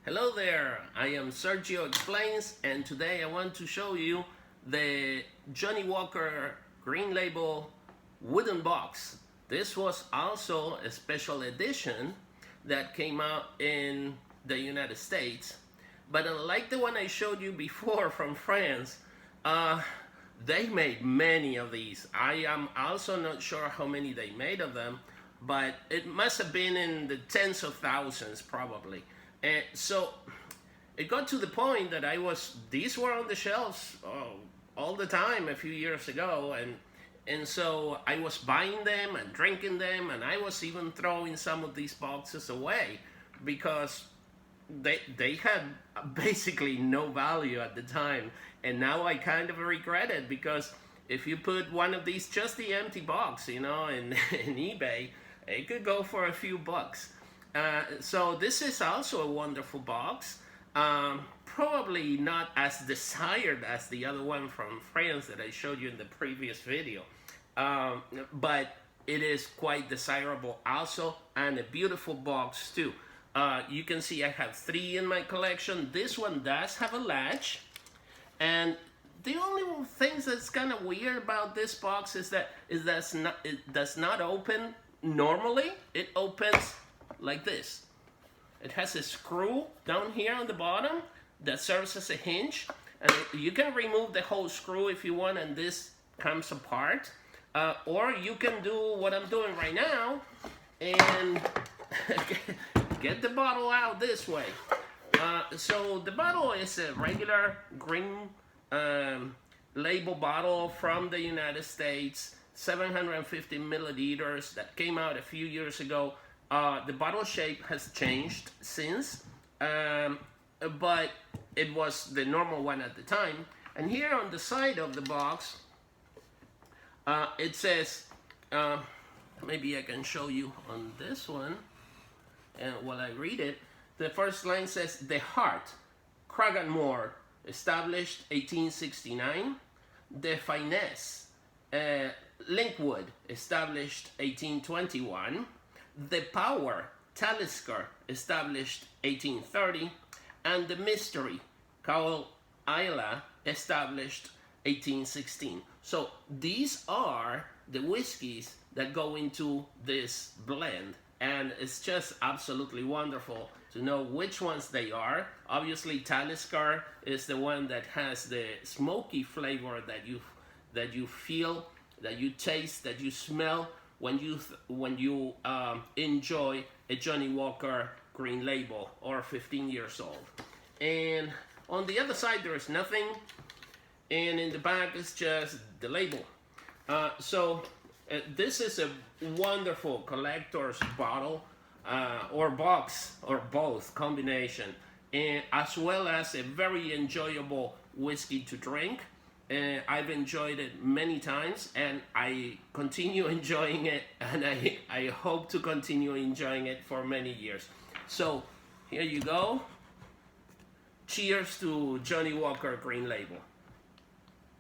Hello there, I am Sergio Explains, and today I want to show you the Johnnie Walker Green Label wooden box. This was also a special edition that came out in the United States, but unlike the one I showed you before from France, they made many of these. I am also not sure how many they made of them, but it must have been in the tens of thousands probably. And so it got to the point that these were on the shelves all the time a few years ago, and so I was buying them and drinking them, and I was even throwing some of these boxes away because they had basically no value at the time. And now I kind of regret it, because if you put one of these, just the empty box, you know, in eBay, it could go for a few bucks. So this is also a wonderful box. Probably not as desired as the other one from France that I showed you in the previous video. But it is quite desirable also, and a beautiful box too. You can see I have 3 in my collection. This one does have a latch, and the only things that's kind of weird about this box is that it does not open normally. It opens like this. It has a screw down here on the bottom that serves as a hinge, and you can remove the whole screw if you want, and this comes apart. Or you can do what I'm doing right now and get the bottle out this way. So the bottle is a regular green label bottle from the United States, 750 milliliters, that came out a few years ago. The bottle shape has changed since, but it was the normal one at the time. And here on the side of the box, it says, maybe I can show you on this one, and while I read it, the first line says, "The Heart, Cragganmore, established 1869. The Finesse, Linkwood, established 1821. The Power, Talisker, established 1830. And the Mystery, Cowell Isla, established 1816. So these are the whiskeys that go into this blend, and it's just absolutely wonderful to know which ones they are. Obviously, Talisker is the one that has the smoky flavor that you feel, that you taste, that you smell when you enjoy a Johnnie Walker Green Label or 15 years old. And on the other side there is nothing, and in the back is just the label. This is a wonderful collector's bottle or box, or both combination, and as well as a very enjoyable whiskey to drink. I've enjoyed it many times, and I continue enjoying it, and I hope to continue enjoying it for many years. So here you go. Cheers to Johnnie Walker Green Label.